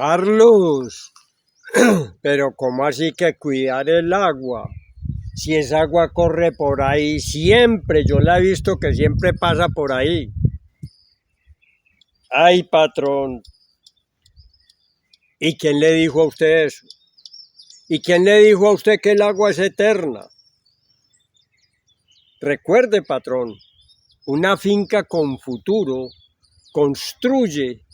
Carlos, pero ¿cómo así que cuidar el agua? Si esa agua corre por ahí siempre, yo la he visto que siempre pasa por ahí. Ay, patrón, ¿y quién le dijo a usted eso? ¿Y quién le dijo a usted que el agua es eterna? Recuerde, patrón, una finca con futuro construye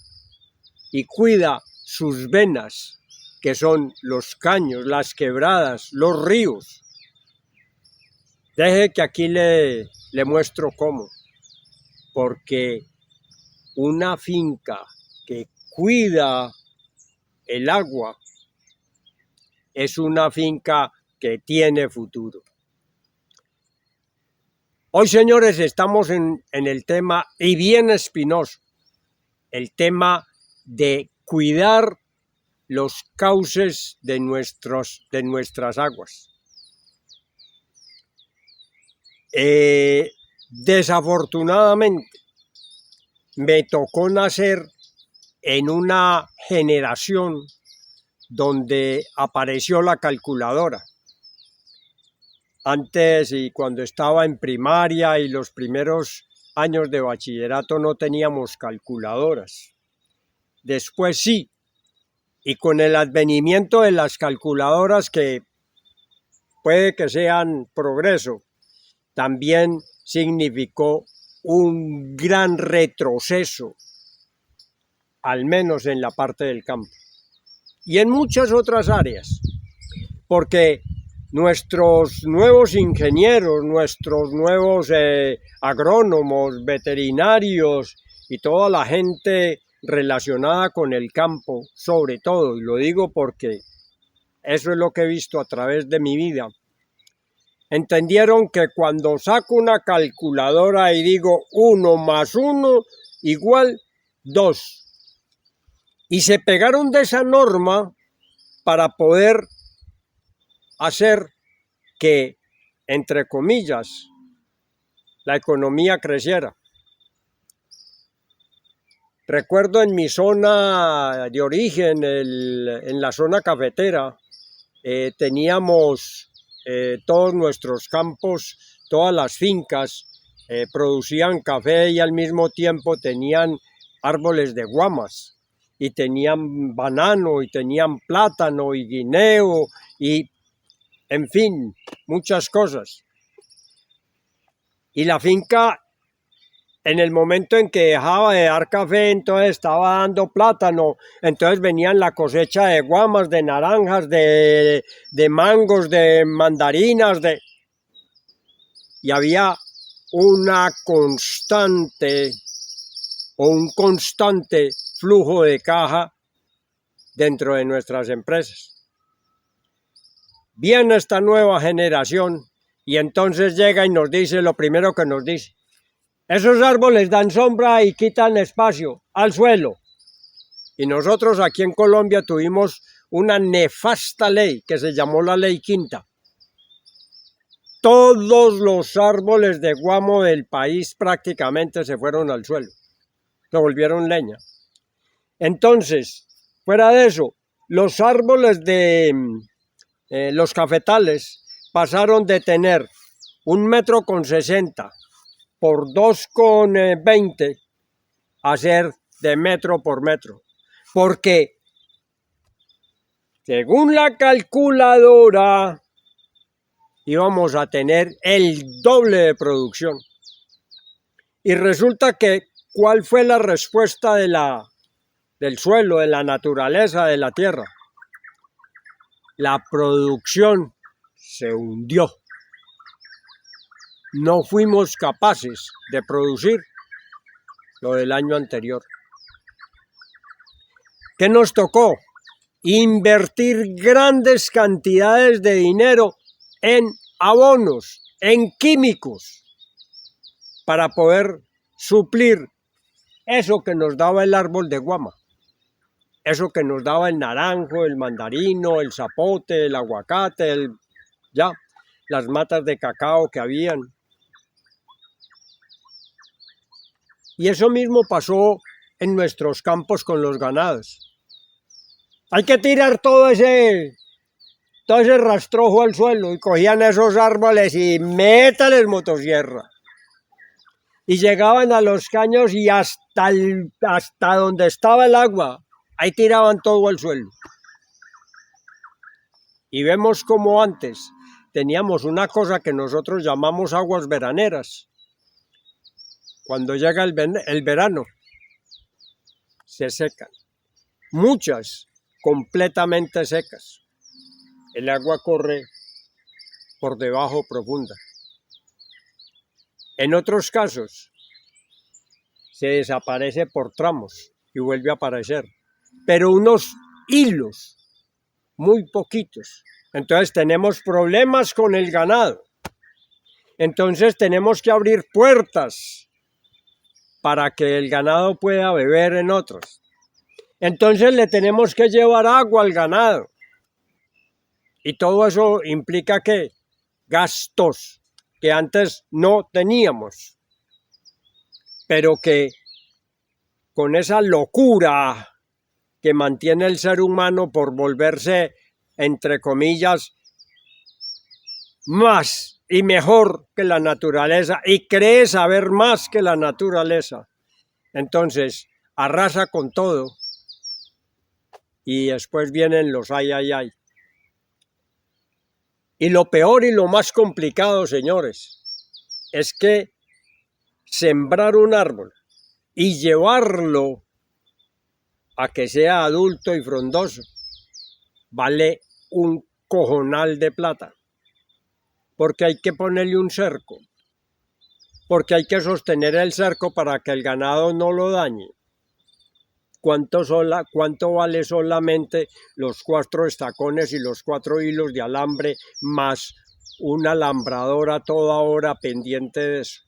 y cuida sus venas, que son los caños, las quebradas, los ríos. Deje que aquí le muestro cómo. Porque una finca que cuida el agua es una finca que tiene futuro. Hoy, señores, estamos en el tema, y bien espinoso, el tema de cuidar los cauces de nuestras aguas. Desafortunadamente, me tocó nacer en una generación donde apareció la calculadora. Antes, y cuando estaba en primaria y los primeros años de bachillerato, no teníamos calculadoras. Después sí, y con el advenimiento de las calculadoras, que puede que sean progreso, también significó un gran retroceso, al menos en la parte del campo y en muchas otras áreas, porque nuestros nuevos ingenieros, nuestros nuevos agrónomos, veterinarios y toda la gente relacionada con el campo, sobre todo, y lo digo porque eso es lo que he visto a través de mi vida, entendieron que cuando saco una calculadora y digo 1 más 1 igual 2, y se pegaron de esa norma para poder hacer que, entre comillas, la economía creciera. Recuerdo en mi zona de origen, en la zona cafetera, teníamos todos nuestros campos, todas las fincas producían café y al mismo tiempo tenían árboles de guamas, y tenían banano, y tenían plátano, y guineo, y en fin, muchas cosas. Y la finca, en el momento en que dejaba de dar café, entonces estaba dando plátano, entonces venían la cosecha de guamas, de naranjas, de mangos, de mandarinas, y había una constante o un constante flujo de caja dentro de nuestras empresas. Viene esta nueva generación y entonces llega y nos dice lo primero que nos dice: esos árboles dan sombra y quitan espacio al suelo. Y nosotros aquí en Colombia tuvimos una nefasta ley que se llamó la Ley Quinta. Todos los árboles de guamo del país prácticamente se fueron al suelo, se volvieron leña. Entonces, fuera de eso, los árboles de los cafetales pasaron de tener 1,60 m por 2,20 m a ser de metro por metro, porque según la calculadora íbamos a tener el doble de producción. Y resulta que, ¿cuál fue la respuesta del suelo, de la naturaleza, de la tierra? La producción se hundió. No fuimos capaces de producir lo del año anterior. ¿Qué nos tocó? Invertir grandes cantidades de dinero en abonos, en químicos, para poder suplir eso que nos daba el árbol de guama, eso que nos daba el naranjo, el mandarino, el zapote, el aguacate, las matas de cacao que habían. Y eso mismo pasó en nuestros campos con los ganados. Hay que tirar todo ese rastrojo al suelo y cogían esos árboles y métales motosierra. Y llegaban a los caños y hasta donde estaba el agua, ahí tiraban todo al suelo. Y vemos como antes teníamos una cosa que nosotros llamamos aguas veraneras. Cuando llega el verano, se secan. Muchas completamente secas. El agua corre por debajo profunda. En otros casos, se desaparece por tramos y vuelve a aparecer. Pero unos hilos, muy poquitos. Entonces tenemos problemas con el ganado. Entonces tenemos que abrir puertas para que el ganado pueda beber en otros. Entonces le tenemos que llevar agua al ganado. Y todo eso implica que gastos que antes no teníamos, pero que con esa locura que mantiene el ser humano por volverse, entre comillas, más y mejor que la naturaleza y cree saber más que la naturaleza, entonces arrasa con todo y después vienen los ay, ay, ay. Y lo peor y lo más complicado, señores, es que sembrar un árbol y llevarlo a que sea adulto y frondoso vale un cojonal de plata, porque hay que ponerle un cerco, porque hay que sostener el cerco para que el ganado no lo dañe. ¿Cuánto vale solamente los 4 estacones y los 4 hilos de alambre más una alambradora toda hora pendiente de eso?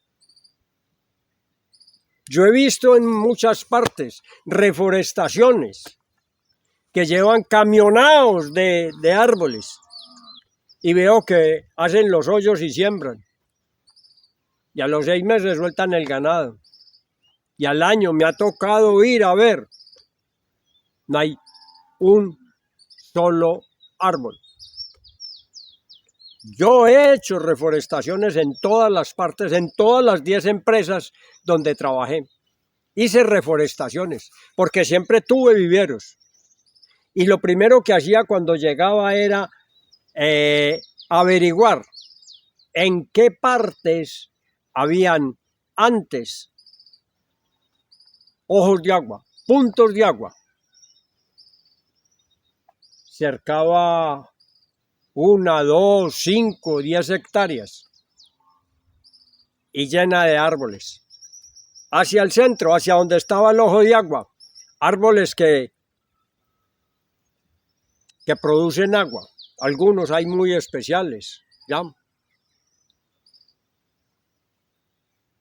Yo he visto en muchas partes reforestaciones que llevan camionados de árboles y veo que hacen los hoyos y siembran. Y a los 6 meses sueltan el ganado. Y al año me ha tocado ir a ver. No hay un solo árbol. Yo he hecho reforestaciones en todas las partes, en todas las 10 empresas donde trabajé. Hice reforestaciones, porque siempre tuve viveros. Y lo primero que hacía cuando llegaba era averiguar en qué partes habían antes ojos de agua, puntos de agua. Cercaba 1, 2, 5, 10 hectáreas y llena de árboles. Hacia el centro, hacia donde estaba el ojo de agua, árboles que producen agua. Algunos hay muy especiales, ¿ya?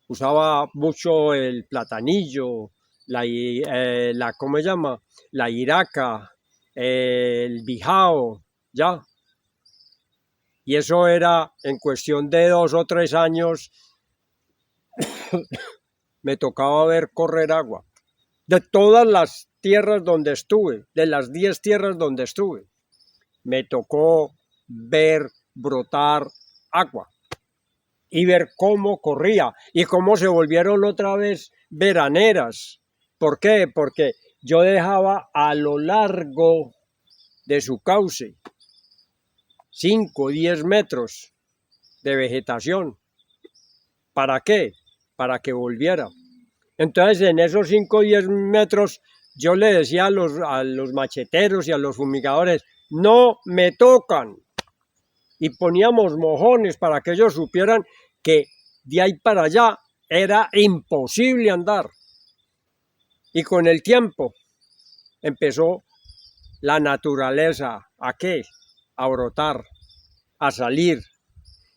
Usaba mucho el platanillo, ¿cómo se llama? La iraca, el bijao, ¿ya? Y eso era en cuestión de 2 o 3 años, me tocaba ver correr agua. De todas las tierras donde estuve, de las 10 tierras donde estuve, me tocó ver brotar agua y ver cómo corría y cómo se volvieron otra vez veraneras. ¿Por qué? Porque yo dejaba a lo largo de su cauce 5 o 10 metros de vegetación. ¿Para qué? Para que volviera. Entonces en esos 5 o 10 metros yo le decía a los macheteros y a los fumigadores, no me tocan. Y poníamos mojones para que ellos supieran que de ahí para allá era imposible andar. Y con el tiempo empezó la naturaleza ¿a qué? A brotar, a salir.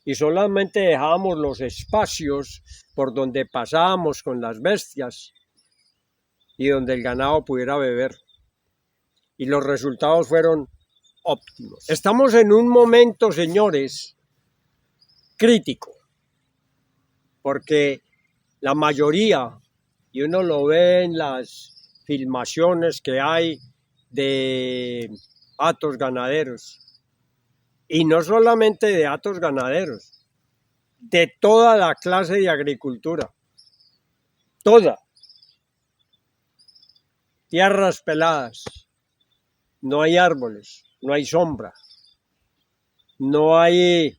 Y solamente dejábamos los espacios por donde pasábamos con las bestias y donde el ganado pudiera beber. Y los resultados fueron óptimos. Estamos en un momento, señores, crítico, porque la mayoría, y uno lo ve en las filmaciones que hay de hatos ganaderos. Y no solamente de hatos ganaderos, de toda la clase de agricultura. Toda. Tierras peladas. No hay árboles, no hay sombra. No hay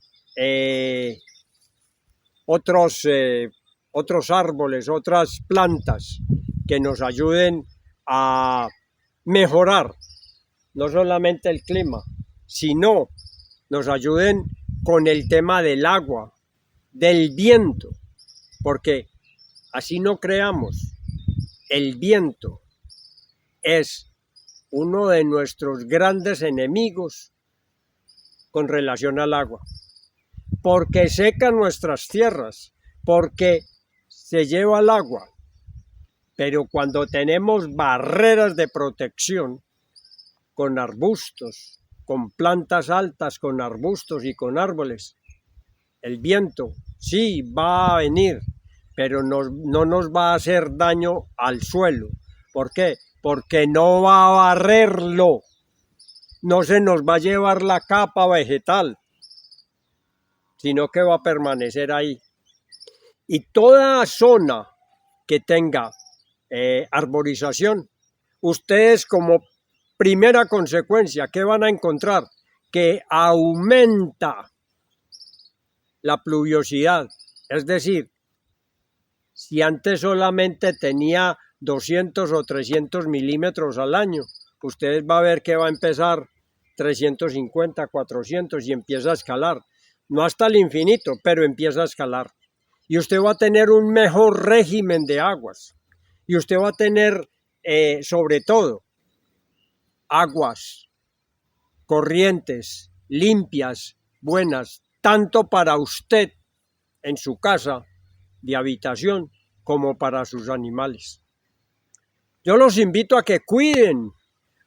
otros árboles, otras plantas que nos ayuden a mejorar no solamente el clima, sino nos ayuden con el tema del agua, del viento, porque así no creamos, el viento es uno de nuestros grandes enemigos con relación al agua, porque seca nuestras tierras, porque se lleva el agua, pero cuando tenemos barreras de protección con arbustos, con plantas altas, con arbustos y con árboles, el viento sí va a venir, pero no nos va a hacer daño al suelo. ¿Por qué? Porque no va a barrerlo, no se nos va a llevar la capa vegetal, sino que va a permanecer ahí. Y toda zona que tenga arborización, ustedes como primera consecuencia, ¿qué van a encontrar? Que aumenta la pluviosidad, es decir, si antes solamente tenía 200 o 300 milímetros al año, ustedes va a ver que va a empezar 350, 400 y empieza a escalar. No hasta el infinito, pero empieza a escalar. Y usted va a tener un mejor régimen de aguas. Y usted va a tener, sobre todo, aguas corrientes, limpias, buenas, tanto para usted en su casa de habitación como para sus animales. Yo los invito a que cuiden,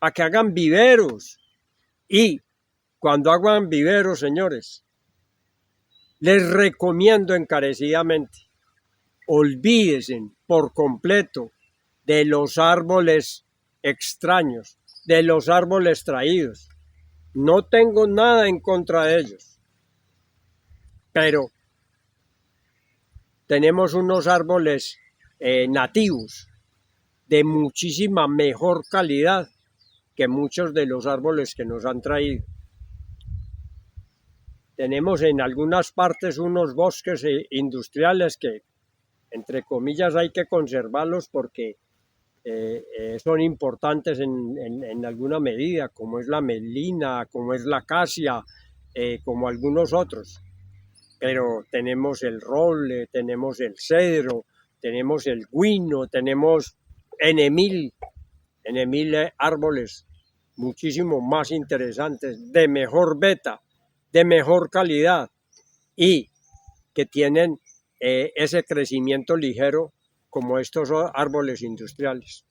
a que hagan viveros. Y cuando hagan viveros, señores, les recomiendo encarecidamente, olvídense por completo de los árboles extraños, de los árboles traídos. No tengo nada en contra de ellos, pero tenemos unos árboles nativos de muchísima mejor calidad que muchos de los árboles que nos han traído. Tenemos en algunas partes unos bosques industriales que, entre comillas, hay que conservarlos porque son importantes en alguna medida, como es la melina, como es la acacia, como algunos otros. Pero tenemos el roble, tenemos el cedro, tenemos el guino, tenemos N mil árboles muchísimo más interesantes, de mejor beta, de mejor calidad y que tienen ese crecimiento ligero como estos árboles industriales.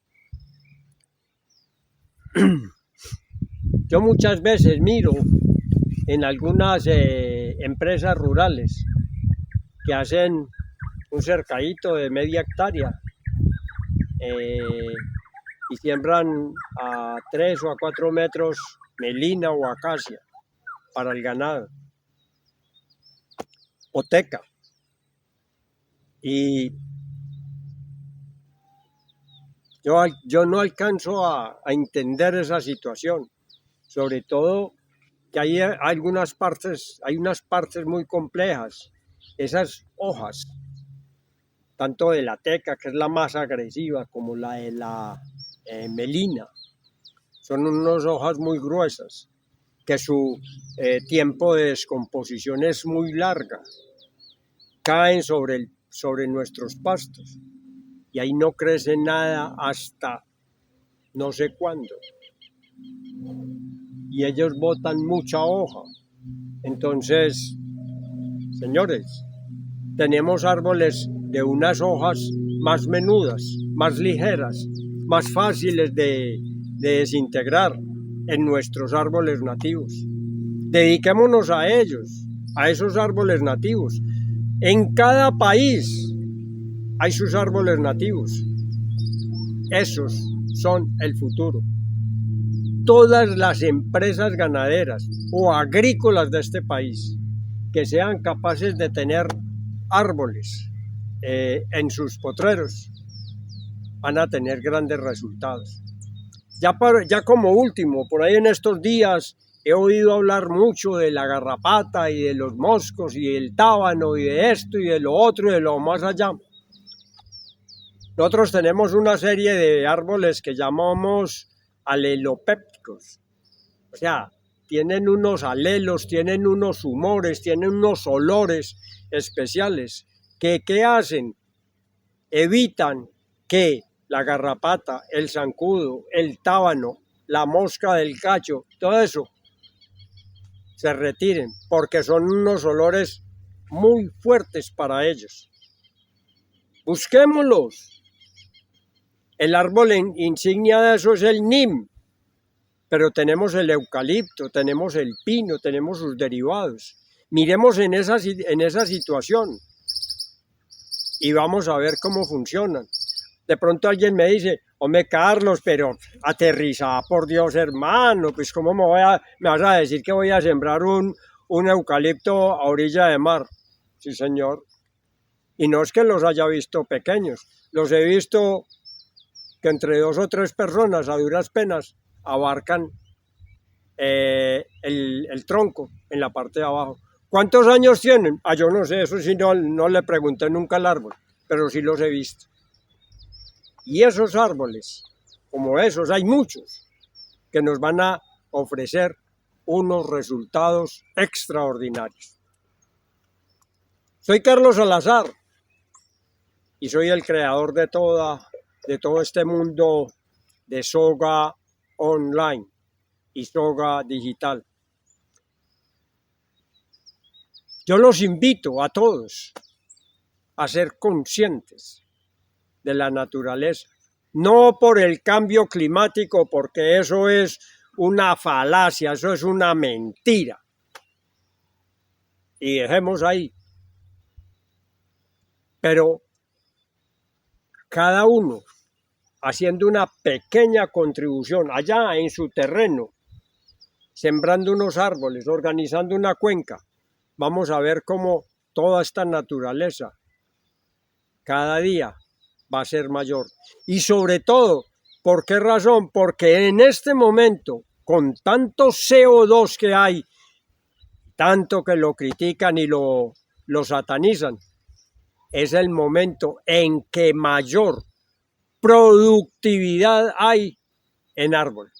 Yo muchas veces miro en algunas empresas rurales que hacen un cercadito de media hectárea y siembran a 3 o a 4 metros melina o acacia para el ganado, o teca. Y yo no alcanzo a entender esa situación, sobre todo que hay unas partes muy complejas. Esas hojas, tanto de la teca, que es la más agresiva, como la de la melina, son unas hojas muy gruesas, que su tiempo de descomposición es muy larga, caen sobre nuestros pastos y ahí no crece nada hasta no sé cuándo. Y ellos botan mucha hoja. Entonces, señores, tenemos árboles de unas hojas más menudas, más ligeras, más fáciles de desintegrar en nuestros árboles nativos. Dediquémonos a ellos, a esos árboles nativos. En cada país hay sus árboles nativos. Esos son el futuro. todas las empresas ganaderas o agrícolas de este país que sean capaces de tener árboles en sus potreros, van a tener grandes resultados. Ya como último, por ahí en estos días he oído hablar mucho de la garrapata y de los moscos y del tábano y de esto y de lo otro y de lo más allá. Nosotros tenemos una serie de árboles que llamamos alelopépticos, o sea, tienen unos alelos, tienen unos humores, tienen unos olores especiales que ¿qué hacen? Evitan que la garrapata, el zancudo, el tábano, la mosca del cacho, todo eso se retiren, porque son unos olores muy fuertes para ellos. Busquémoslos. El árbol insignia de eso es el nim, pero tenemos el eucalipto, tenemos el pino, tenemos sus derivados. Miremos en esa situación y vamos a ver cómo funcionan. De pronto alguien me dice, hombre Carlos, pero aterriza, por Dios hermano, pues cómo me vas a decir que voy a sembrar un eucalipto a orilla de mar. Sí señor, y no es que los haya visto pequeños, los he visto que entre 2 o 3 personas a duras penas abarcan el tronco en la parte de abajo. ¿Cuántos años tienen? Yo no sé, eso sí no le pregunté nunca al árbol, pero sí los he visto. Y esos árboles, como esos, hay muchos que nos van a ofrecer unos resultados extraordinarios. Soy Carlos Salazar y soy el creador de todo este mundo de soga online y soga digital. Yo los invito a todos a ser conscientes de la naturaleza, no por el cambio climático, porque eso es una falacia, eso es una mentira. Y dejemos ahí. Pero cada uno haciendo una pequeña contribución allá en su terreno, sembrando unos árboles, organizando una cuenca, vamos a ver cómo toda esta naturaleza cada día va a ser mayor. Y sobre todo, ¿por qué razón? Porque en este momento, con tanto CO2 que hay, tanto que lo critican y lo satanizan, es el momento en que mayor productividad hay en árbol.